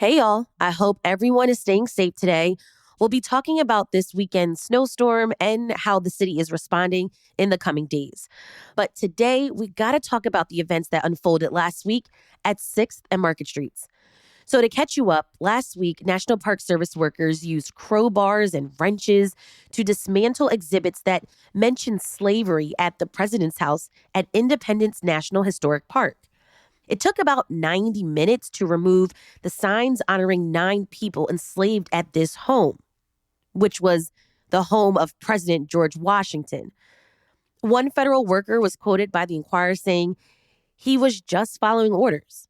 Hey, y'all. I hope everyone is staying safe today. We'll be talking about this weekend's snowstorm and how the city is responding in the coming days. But today, we got to talk about the events that unfolded last week at 6th and Market Streets. So, to catch you up, last week, National Park Service workers used crowbars and wrenches to dismantle exhibits that mentioned slavery at the president's house at Independence National Historic Park. It took about 90 minutes to remove the signs honoring 9 people enslaved at this home, which was the home of President George Washington. One federal worker was quoted by the Inquirer saying he was just following orders.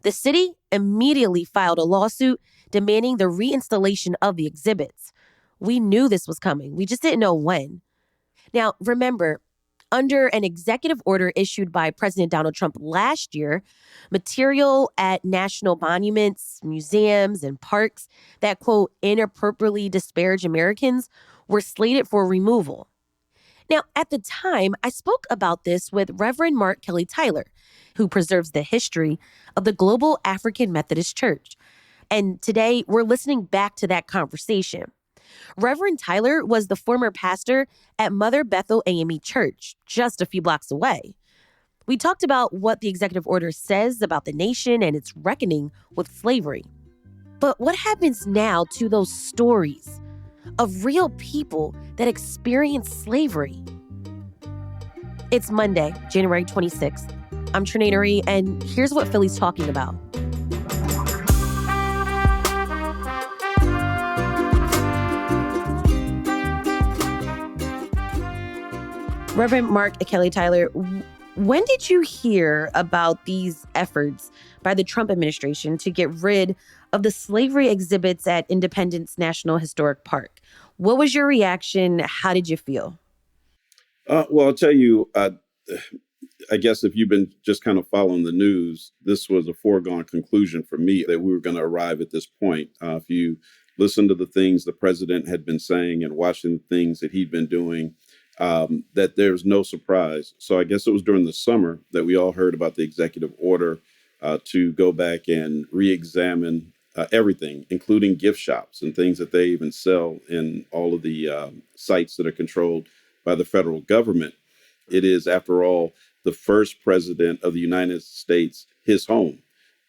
The city immediately filed a lawsuit demanding the reinstallation of the exhibits. We knew this was coming, we just didn't know when. Now, remember, under an executive order issued by President Donald Trump last year, material at national monuments, museums, and parks that, quote, inappropriately disparage Americans were slated for removal. Now, at the time, I spoke about this with Reverend Mark Kelly Tyler, who preserves the history of the Global African Methodist Church. And today, we're listening back to that conversation. Reverend Tyler was the former pastor at Mother Bethel AME Church, just a few blocks away. We talked about what the executive order says about the nation and its reckoning with slavery. But what happens now to those stories of real people that experienced slavery? It's Monday, January 26th. I'm Trinae Nuri, and here's what Philly's talking about. Reverend Mark Kelly Tyler, when did you hear about these efforts by the Trump administration to get rid of the slavery exhibits at Independence National Historic Park? What was your reaction? How did you feel? Well, I'll tell you, I guess if you've been just kind of following the news, this was a foregone conclusion for me that we were going to arrive at this point. If you listen to the things the president had been saying and watching the things that he'd been doing, that there's no surprise. So I guess it was during the summer that we all heard about the executive order to go back and re-examine everything, including gift shops and things that they even sell in all of the sites that are controlled by the federal government. It is, after all, the first president of the United States, his home.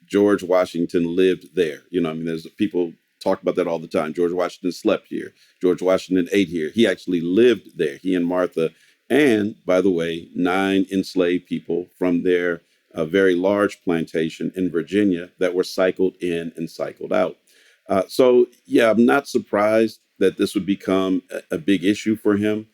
George Washington lived there. There's people talk about that all the time. George Washington slept here. George Washington ate here. He actually lived there, he and Martha. And, by the way, 9 enslaved people from their very large plantation in Virginia that were cycled in and cycled out. I'm not surprised that this would become a big issue for him.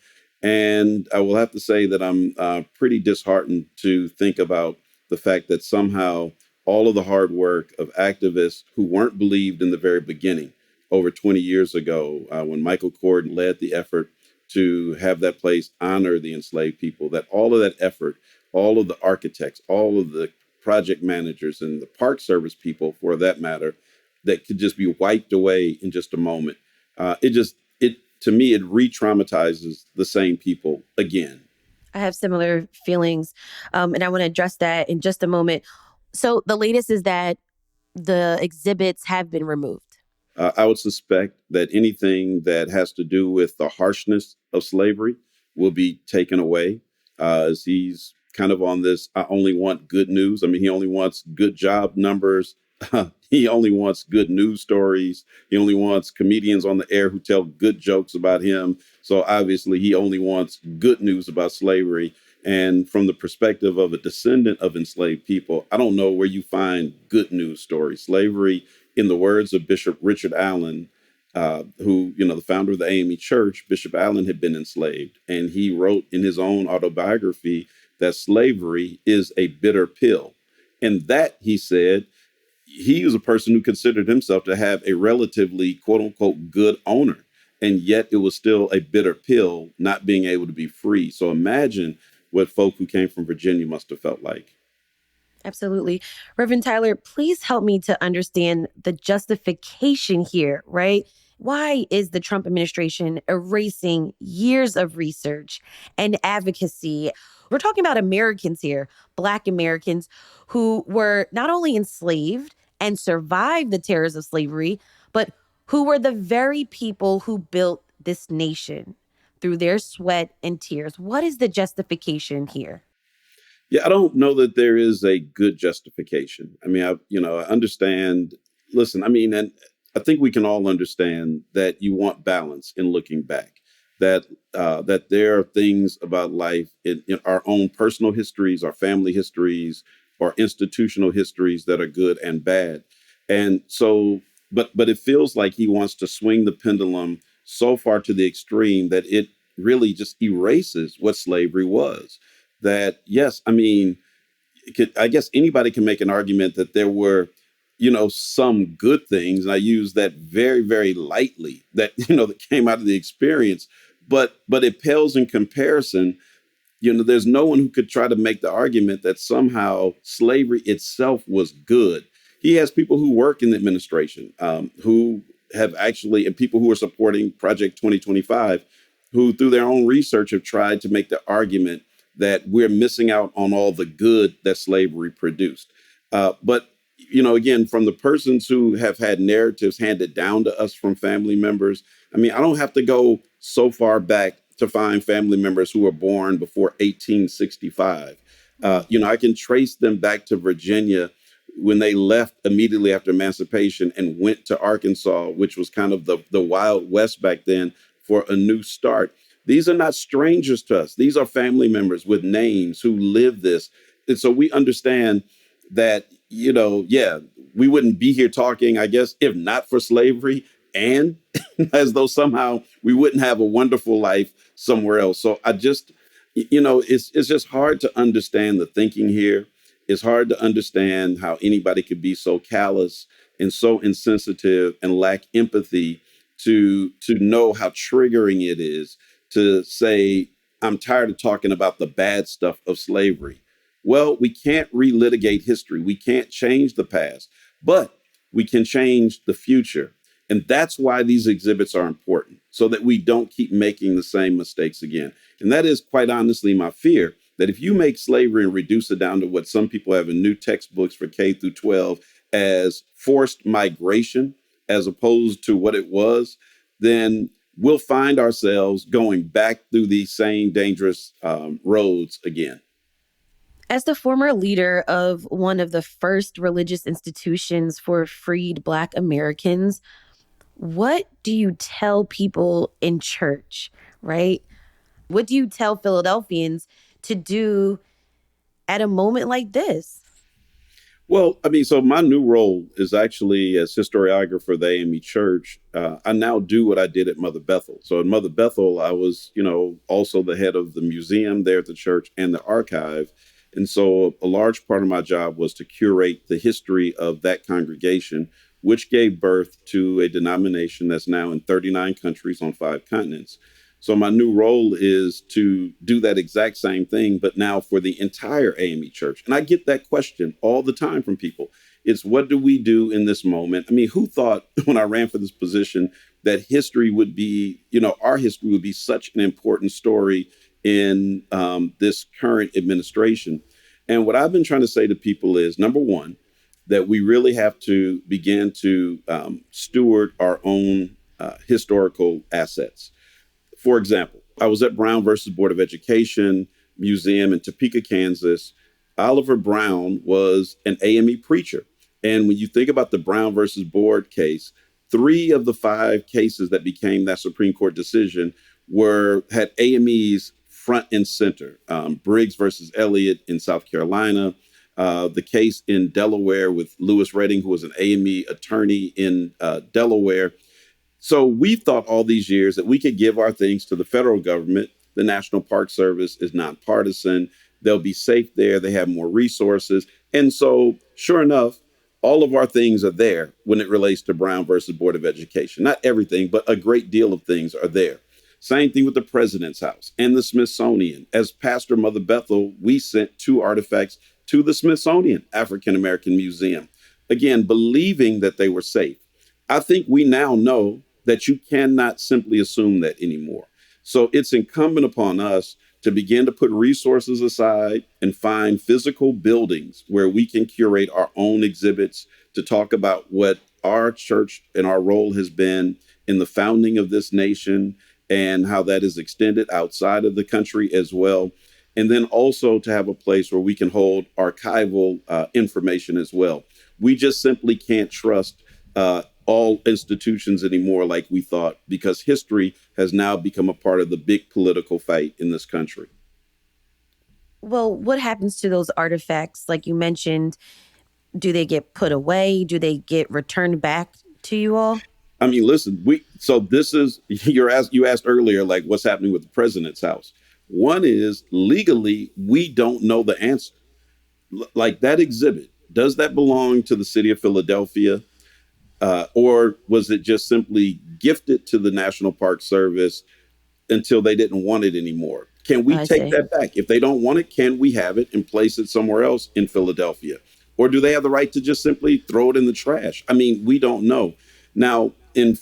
And I will have to say that I'm pretty disheartened to think about the fact that somehow all of the hard work of activists who weren't believed in the very beginning, over 20 years ago, when Michael Corden led the effort to have that place honor the enslaved people, that all of that effort, all of the architects, all of the project managers and the Park Service people, for that matter, that could just be wiped away in just a moment. To me, it re-traumatizes the same people again. I have similar feelings, and I want to address that in just a moment. So the latest is that the exhibits have been removed. I would suspect that anything that has to do with the harshness of slavery will be taken away, as he's kind of on this, I only want good news. I mean, he only wants good job numbers. He only wants good news stories. He only wants comedians on the air who tell good jokes about him. So obviously he only wants good news about slavery. And from the perspective of a descendant of enslaved people, I don't know where you find good news stories. Slavery, in the words of Bishop Richard Allen, who, the founder of the AME Church, Bishop Allen had been enslaved. And he wrote in his own autobiography that slavery is a bitter pill. And that, he said, he was a person who considered himself to have a relatively, quote unquote, good owner. And yet it was still a bitter pill not being able to be free. So imagine what folk who came from Virginia must have felt like. Absolutely. Reverend Tyler, please help me to understand the justification here, right? Why is the Trump administration erasing years of research and advocacy? We're talking about Americans here, Black Americans who were not only enslaved and survived the terrors of slavery, but who were the very people who built this nation through their sweat and tears. What is the justification here? Yeah, I don't know that there is a good justification. I mean, I understand. Listen, I mean, and I think we can all understand that you want balance in looking back. That that there are things about life in our own personal histories, our family histories, our institutional histories that are good and bad. And so, but it feels like he wants to swing the pendulum so far to the extreme that it really just erases what slavery was. That yes, I mean, I guess anybody can make an argument that there were, some good things, and I use that very, very lightly. That that came out of the experience, but it pales in comparison. There's no one who could try to make the argument that somehow slavery itself was good. He has people who work in the administration, who have actually, and people who are supporting Project 2025, who through their own research have tried to make the argument that we're missing out on all the good that slavery produced. But again, from the persons who have had narratives handed down to us from family members, I mean, I don't have to go so far back to find family members who were born before 1865. I can trace them back to Virginia when they left immediately after emancipation and went to Arkansas, which was kind of the Wild West back then, for a new start. These are not strangers to us. These are family members with names who live this. And so we understand that, yeah, we wouldn't be here talking, I guess, if not for slavery, and as though somehow we wouldn't have a wonderful life somewhere else. So I just, it's just hard to understand the thinking here. It's hard to understand how anybody could be so callous and so insensitive and lack empathy to know how triggering it is to say, I'm tired of talking about the bad stuff of slavery. Well, we can't relitigate history. We can't change the past, but we can change the future. And that's why these exhibits are important, so that we don't keep making the same mistakes again. And that is quite honestly my fear, that if you make slavery and reduce it down to what some people have in new textbooks for K through 12 as forced migration, as opposed to what it was, then we'll find ourselves going back through these same dangerous roads again. As the former leader of one of the first religious institutions for freed Black Americans, what do you tell people in church, right? What do you tell Philadelphians to do at a moment like this? Well, I mean, so my new role is actually as historiographer of the AME Church. I now do what I did at Mother Bethel. So at Mother Bethel, I was, also the head of the museum there at the church and the archive. And so a large part of my job was to curate the history of that congregation, which gave birth to a denomination that's now in 39 countries on 5 continents. So my new role is to do that exact same thing, but now for the entire AME Church. And I get that question all the time from people. It's what do we do in this moment? I mean, who thought when I ran for this position that history would be, our history would be such an important story in this current administration? And what I've been trying to say to people is, number one, that we really have to begin to steward our own historical assets. For example, I was at Brown versus Board of Education Museum in Topeka, Kansas. Oliver Brown was an AME preacher. And when you think about the Brown versus Board case, 3 of the 5 cases that became that Supreme Court decision had AMEs front and center. Briggs versus Elliott in South Carolina, the case in Delaware with Lewis Redding, who was an AME attorney in Delaware. So we've thought all these years that we could give our things to the federal government. The National Park Service is nonpartisan. They'll be safe there. They have more resources. And so, sure enough, all of our things are there when it relates to Brown versus Board of Education. Not everything, but a great deal of things are there. Same thing with the President's House and the Smithsonian. As Pastor Mother Bethel, we sent 2 artifacts to the Smithsonian African American Museum, again, believing that they were safe. I think we now know that you cannot simply assume that anymore. So it's incumbent upon us to begin to put resources aside and find physical buildings where we can curate our own exhibits to talk about what our church and our role has been in the founding of this nation and how that is extended outside of the country as well. And then also to have a place where we can hold archival information as well. We just simply can't trust all institutions anymore like we thought, because history has now become a part of the big political fight in this country. Well, what happens to those artifacts? Like you mentioned, do they get put away? Do they get returned back to you all? I mean, listen, so this is you asked earlier, like what's happening with the president's house. One is legally, we don't know the answer. Like that exhibit, does that belong to the city of Philadelphia? Or was it just simply gifted to the National Park Service until they didn't want it anymore? Can we I take see. that back? If they don't want it, can we have it and place it somewhere else in Philadelphia? Or do they have the right to just simply throw it in the trash? I mean, we don't know. Now, in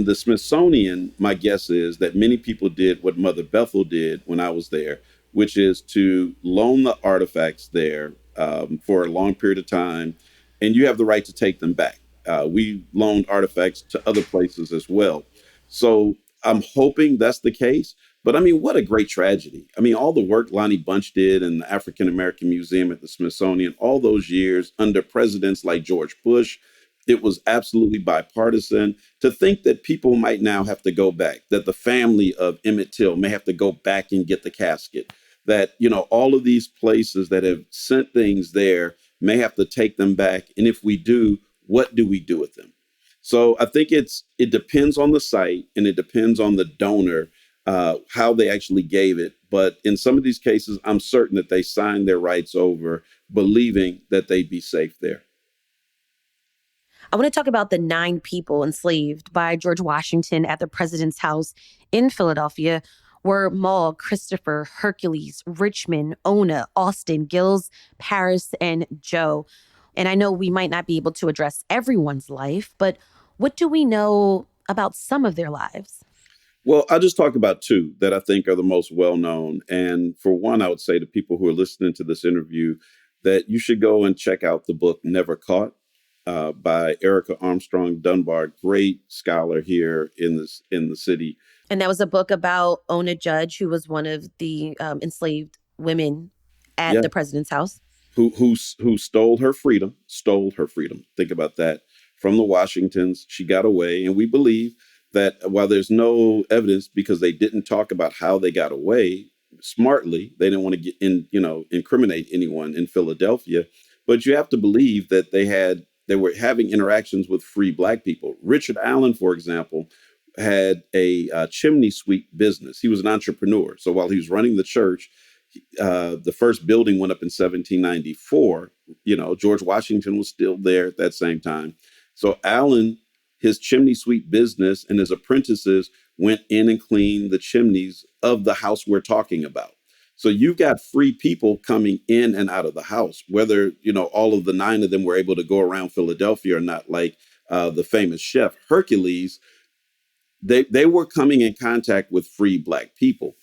the Smithsonian, my guess is that many people did what Mother Bethel did when I was there, which is to loan the artifacts there for a long period of time, and you have the right to take them back. We loaned artifacts to other places as well. So I'm hoping that's the case. But I mean, what a great tragedy. I mean, all the work Lonnie Bunch did in the African American Museum at the Smithsonian, all those years under presidents like George Bush, it was absolutely bipartisan. To think that people might now have to go back, that the family of Emmett Till may have to go back and get the casket, that, all of these places that have sent things there may have to take them back. And if we do, what do we do with them? So I think it depends on the site and it depends on the donor, how they actually gave it. But in some of these cases, I'm certain that they signed their rights over, believing that they'd be safe there. I want to talk about the 9 people enslaved by George Washington at the president's house in Philadelphia were Maul, Christopher, Hercules, Richmond, Ona, Austin, Gills, Paris, and Joe. And I know we might not be able to address everyone's life, but what do we know about some of their lives? Well, I'll just talk about two that I think are the most well known. And for one, I would say to people who are listening to this interview that you should go and check out the book Never Caught by Erica Armstrong Dunbar, great scholar here in the city. And that was a book about Ona Judge, who was one of the enslaved women at Yeah, the president's house. who stole her freedom. Think about that, from the Washingtons. She got away, and we believe that while there's no evidence because they didn't talk about how they got away smartly, they didn't want to incriminate anyone in Philadelphia. But you have to believe that they were having interactions with free Black people. Richard Allen, for example, had a chimney sweep business. He was an entrepreneur. So while he was running the church, the first building went up in 1794. George Washington was still there at that same time. So Allen, his chimney sweep business and his apprentices went in and cleaned the chimneys of the house we're talking about. So you've got free people coming in and out of the house, whether, all of the 9 of them were able to go around Philadelphia or not, like the famous chef Hercules. They were coming in contact with free Black people.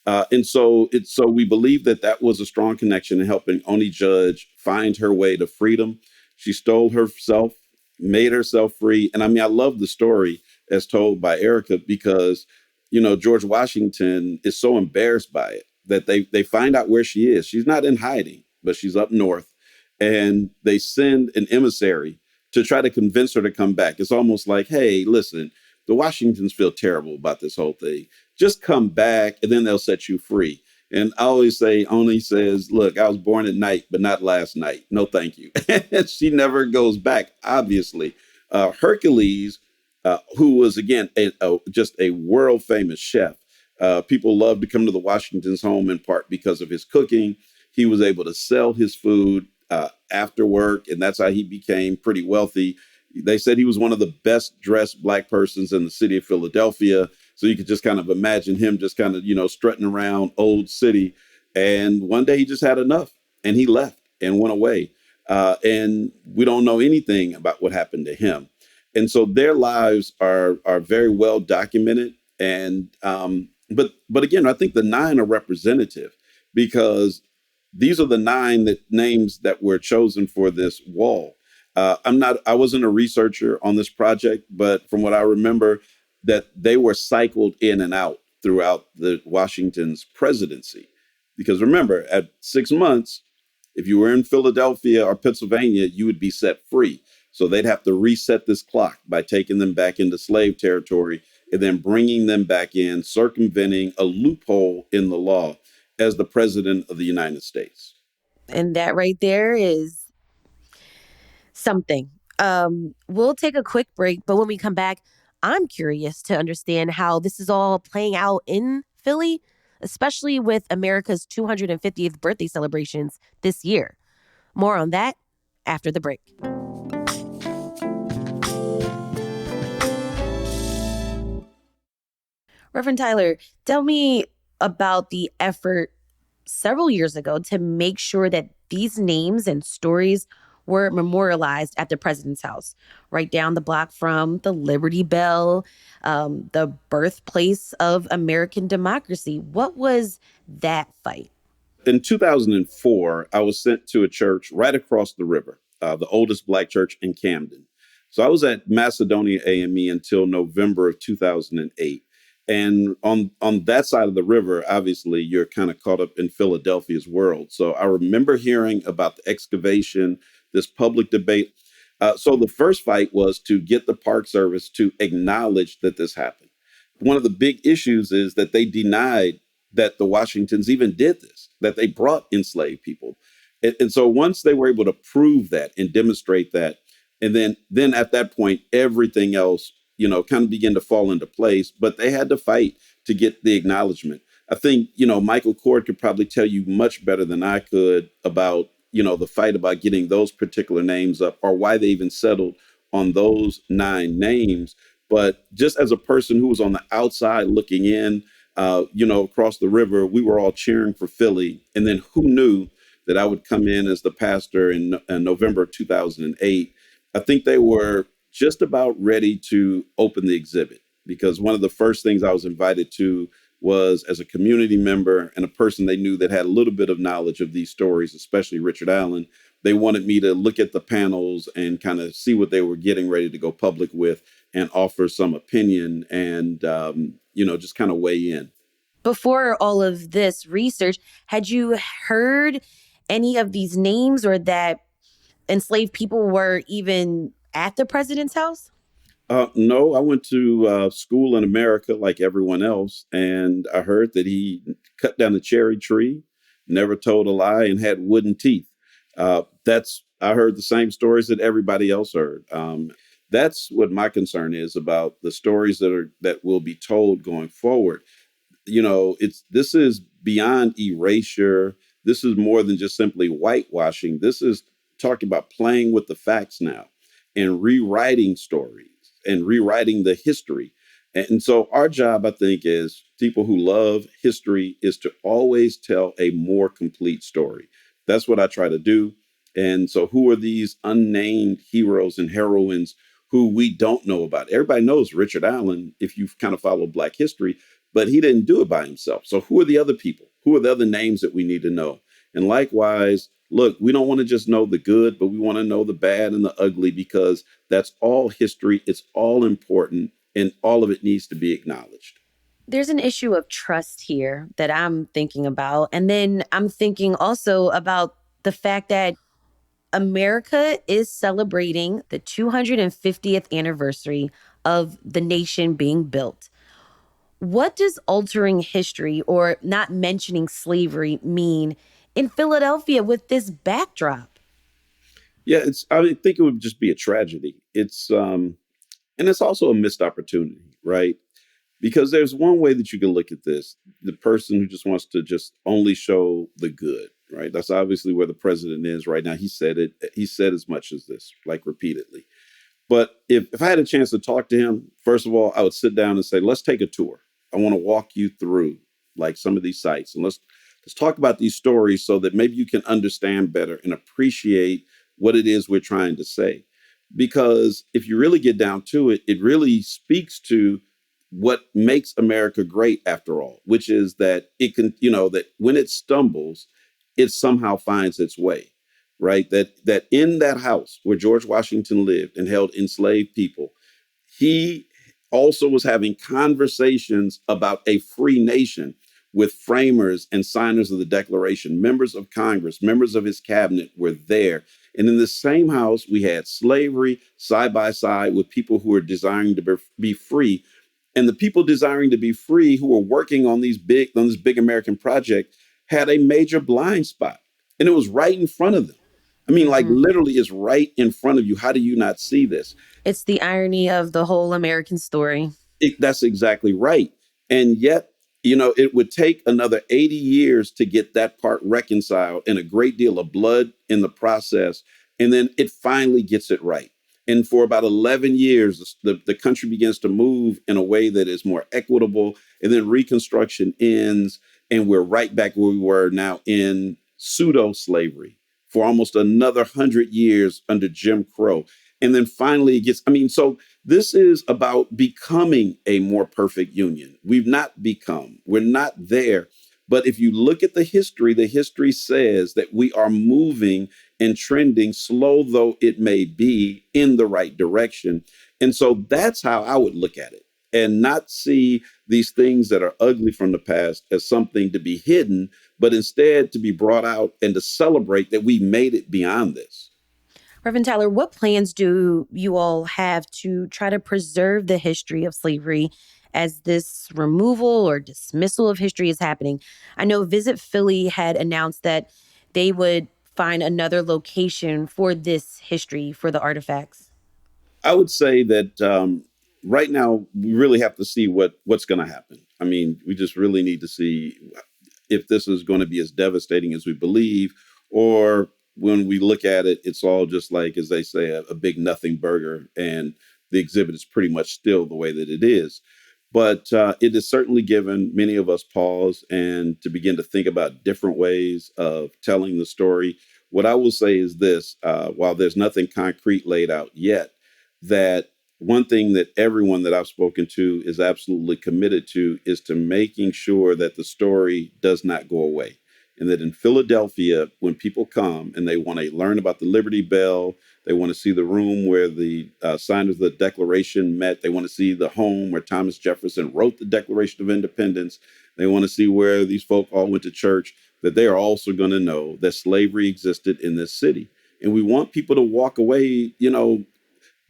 And so we believe that that was a strong connection in helping Oni Judge find her way to freedom. She stole herself, made herself free. And I mean, I love the story as told by Erica because, George Washington is so embarrassed by it that they find out where she is. She's not in hiding, but she's up north. And they send an emissary to try to convince her to come back. It's almost like, hey, listen, the Washingtons feel terrible about this whole thing. Just come back and then they'll set you free. And I always say, Oni says, look, I was born at night, but not last night. No, thank you. And she never goes back, obviously. Hercules, who was, again, just a world famous chef. People love to come to the Washingtons' home in part because of his cooking. He was able to sell his food after work, and that's how he became pretty wealthy. They said he was one of the best dressed Black persons in the city of Philadelphia. So you could just kind of imagine him just kind of, strutting around Old City. And one day he just had enough and he left and went away. And we don't know anything about what happened to him. And so their lives are very well documented. And But again, I think the nine are representative because these are the nine names that were chosen for this wall. I wasn't a researcher on this project, but from what I remember, that they were cycled in and out throughout the Washington's presidency. Because remember, at 6 months, if you were in Philadelphia or Pennsylvania, you would be set free. So they'd have to reset this clock by taking them back into slave territory and then bringing them back in, circumventing a loophole in the law as the president of the United States. And that right there is something. We'll take a quick break, but when we come back, I'm curious to understand how this is all playing out in Philly, especially with America's 250th birthday celebrations this year. More on that after the break. Reverend Tyler, tell me about the effort several years ago to make sure that these names and stories were memorialized at the president's house, right down the block from the Liberty Bell, the birthplace of American democracy. What was that fight? In 2004, I was sent to a church right across the river, the oldest Black church in Camden. So I was at Macedonia AME until November of 2008. And on that side of the river, obviously, you're kind of caught up in Philadelphia's world. So I remember hearing about the excavation, this public debate. So the first fight was to get the Park Service to acknowledge that this happened. One of the big issues is that they denied that the Washingtons even did this, that they brought enslaved people. And so once they were able to prove that and demonstrate that, and then at that point, everything else, kind of began to fall into place. But they had to fight to get the acknowledgement. I think, Michael Cord could probably tell you much better than I could about, the fight about getting those particular names up or why they even settled on those nine names. But just as a person who was on the outside looking in, across the river, we were all cheering for Philly. And then who knew that I would come in as the pastor in November 2008? I think they were just about ready to open the exhibit because one of the first things I was invited to was as a community member and a person they knew that had a little bit of knowledge of these stories, especially Richard Allen. They wanted me to look at the panels and kind of see what they were getting ready to go public with and offer some opinion and, just kind of weigh in. Before all of this research, had you heard any of these names or that enslaved people were even at the president's house? No, I went to school in America like everyone else, and I heard that he cut down a cherry tree, never told a lie, and had wooden teeth. I heard the same stories that everybody else heard. That's what my concern is about the stories that will be told going forward. This is beyond erasure. This is more than just simply whitewashing. This is talking about playing with the facts now and rewriting stories and rewriting the history. And so our job, I think, as people who love history is to always tell a more complete story. That's what I try to do. And so who are these unnamed heroes and heroines who we don't know about? Everybody knows Richard Allen, if you've kind of followed Black history, but he didn't do it by himself. So who are the other people? Who are the other names that we need to know? And likewise, look, we don't want to just know the good, but we want to know the bad and the ugly because that's all history. It's all important and all of it needs to be acknowledged. There's an issue of trust here that I'm thinking about. And then I'm thinking also about the fact that America is celebrating the 250th anniversary of the nation being built. What does altering history or not mentioning slavery mean in Philadelphia with this backdrop? Yeah, I think it would just be a tragedy. And it's also a missed opportunity, right? Because there's one way that you can look at this. The person who just wants to just only show the good, right? That's obviously where the president is right now. He said it. He said as much as this, like repeatedly. But if I had a chance to talk to him, first of all, I would sit down and say, let's take a tour. I want to walk you through like some of these sites and let's talk about these stories so that maybe you can understand better and appreciate what it is we're trying to say. Because if you really get down to it, it really speaks to what makes America great after all, which is that it can, that when it stumbles, it somehow finds its way, right? That in that house where George Washington lived and held enslaved people, he also was having conversations about a free nation with framers and signers of the Declaration. Members of Congress, members of his cabinet were there. And in the same house, we had slavery side by side with people who were desiring to be free. And the people desiring to be free who were working on this big American project had a major blind spot. And it was right in front of them. I mean, like Hmm. literally, it's right in front of you. How do you not see this? It's the irony of the whole American story. That's exactly right. And yet, it would take another 80 years to get that part reconciled and a great deal of blood in the process. And then it finally gets it right. And for about 11 years, the country begins to move in a way that is more equitable. And then Reconstruction ends, and we're right back where we were now in pseudo slavery for almost another 100 years under Jim Crow. And then finally it gets, I mean, so this is about becoming a more perfect union. We've not become, we're not there. But if you look at the history says that we are moving and trending, slow though it may be, in the right direction. And so that's how I would look at it, and not see these things that are ugly from the past as something to be hidden, but instead to be brought out and to celebrate that we made it beyond this. Reverend Tyler, what plans do you all have to try to preserve the history of slavery as this removal or dismissal of history is happening? I know Visit Philly had announced that they would find another location for this history for the artifacts. I would say that right now we really have to see what's going to happen. I mean, we just really need to see if this is going to be as devastating as we believe, or when we look at it, it's all just like, as they say, a big nothing burger, and the exhibit is pretty much still the way that it is. But it has certainly given many of us pause and to begin to think about different ways of telling the story. What I will say is this: while there's nothing concrete laid out yet, that one thing that everyone that I've spoken to is absolutely committed to is to making sure that the story does not go away. And that in Philadelphia, when people come and they want to learn about the Liberty Bell, they want to see the room where the signers of the Declaration met, they want to see the home where Thomas Jefferson wrote the Declaration of Independence, they want to see where these folk all went to church, that they are also going to know that slavery existed in this city. And we want people to walk away,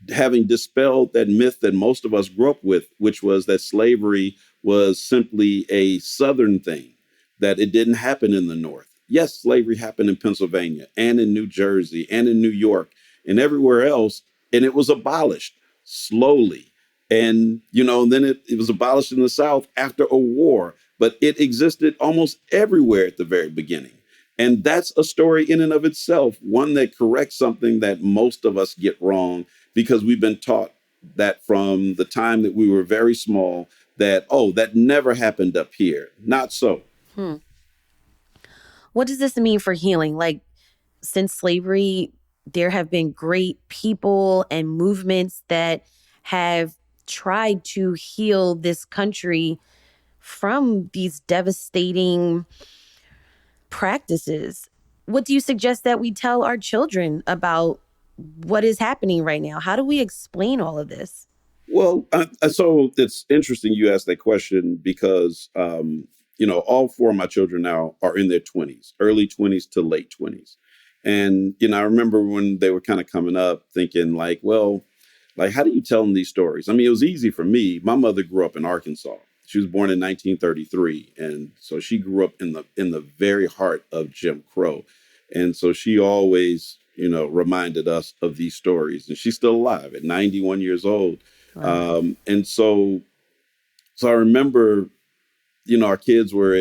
having dispelled that myth that most of us grew up with, which was that slavery was simply a Southern thing, that it didn't happen in the North. Yes, slavery happened in Pennsylvania and in New Jersey and in New York and everywhere else, and it was abolished slowly. And, then it was abolished in the South after a war, but it existed almost everywhere at the very beginning. And that's a story in and of itself, one that corrects something that most of us get wrong, because we've been taught that from the time that we were very small, that, oh, that never happened up here. Not so. Hmm. What does this mean for healing? Like, since slavery, there have been great people and movements that have tried to heal this country from these devastating practices. What do you suggest that we tell our children about what is happening right now? How do we explain all of this? Well, so it's interesting you asked that question because, all four of my children now are in their 20s, early 20s to late 20s. And, I remember when they were kind of coming up thinking like, well, like, how do you tell them these stories? I mean, it was easy for me. My mother grew up in Arkansas. She was born in 1933. And so she grew up in the very heart of Jim Crow. And so she always, reminded us of these stories. And she's still alive at 91 years old. Wow. And so I remember, our kids were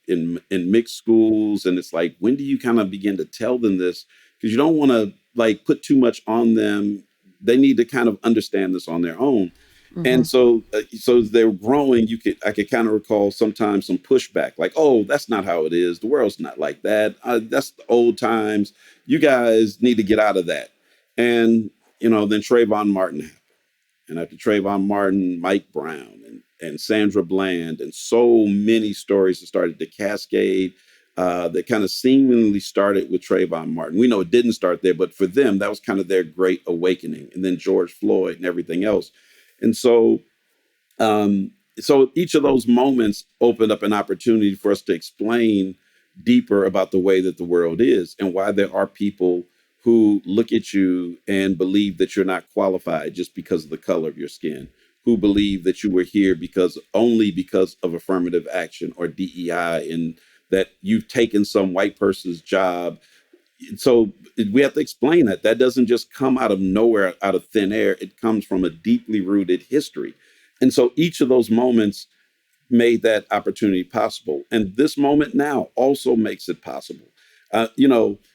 in mixed schools, and it's like, when do you kind of begin to tell them this? Because you don't want to like put too much on them. They need to kind of understand this on their own. Hmm. And so as they're growing, I could kind of recall sometimes some pushback, like, "Oh, that's not how it is. The world's not like that. That's the old times. You guys need to get out of that." And then Trayvon Martin happened, and after Trayvon Martin, Mike Brown, and and Sandra Bland and so many stories that started to cascade that kind of seemingly started with Trayvon Martin. We know it didn't start there, but for them, that was kind of their great awakening. And then George Floyd and everything else. And um, so each of those moments opened up an opportunity for us to explain deeper about the way that the world is and why there are people who look at you and believe that you're not qualified just because of the color of your skin, who believe that you were here only because of affirmative action or DEI, and that you've taken some white person's job. So we have to explain that. That doesn't just come out of nowhere, out of thin air. It comes from a deeply rooted history. And so each of those moments made that opportunity possible. And this moment now also makes it possible.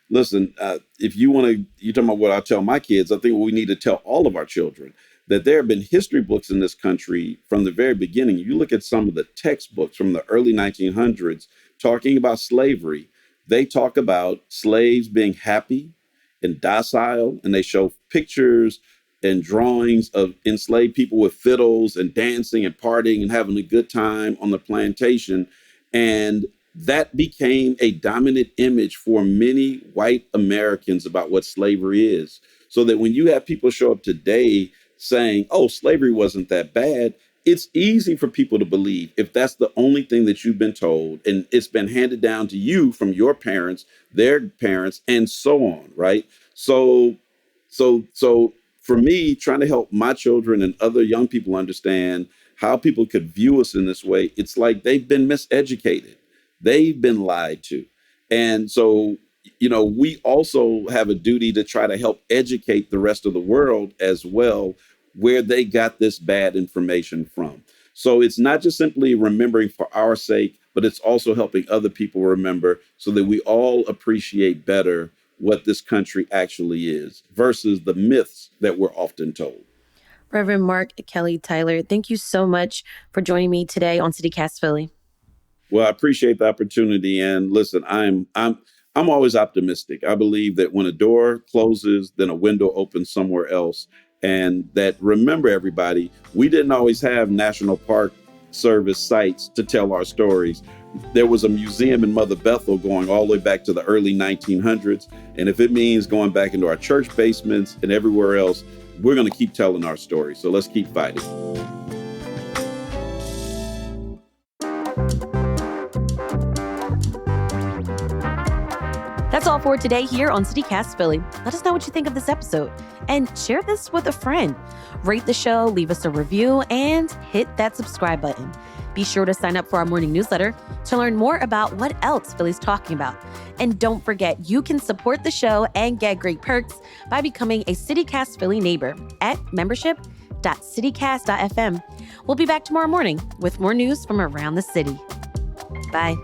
Listen, if you want to, you're talking about what I tell my kids, I think we need to tell all of our children that there have been history books in this country from the very beginning. You look at some of the textbooks from the early 1900s talking about slavery. They talk about slaves being happy and docile, and they show pictures and drawings of enslaved people with fiddles and dancing and partying and having a good time on the plantation. And that became a dominant image for many white Americans about what slavery is. So that when you have people show up today saying, oh, slavery wasn't that bad, it's easy for people to believe if that's the only thing that you've been told and it's been handed down to you from your parents, their parents, and so on, right? So for me, trying to help my children and other young people understand how people could view us in this way, it's like they've been miseducated. They've been lied to. And so, we also have a duty to try to help educate the rest of the world as well, where they got this bad information from. So it's not just simply remembering for our sake, but it's also helping other people remember so that we all appreciate better what this country actually is versus the myths that we're often told. Reverend Mark Kelly Tyler, thank you so much for joining me today on CityCast Philly. Well, I appreciate the opportunity. And listen, I'm always optimistic. I believe that when a door closes, then a window opens somewhere else. And that, remember, everybody, we didn't always have National Park Service sites to tell our stories. There was a museum in Mother Bethel going all the way back to the early 1900s. And if it means going back into our church basements and everywhere else, we're going to keep telling our stories. So let's keep fighting. That's all for today here on CityCast Philly. Let us know what you think of this episode and share this with a friend. Rate the show, leave us a review, and hit that subscribe button. Be sure to sign up for our morning newsletter to learn more about what else Philly's talking about. And don't forget, you can support the show and get great perks by becoming a CityCast Philly neighbor at membership.citycast.fm. We'll be back tomorrow morning with more news from around the city. Bye.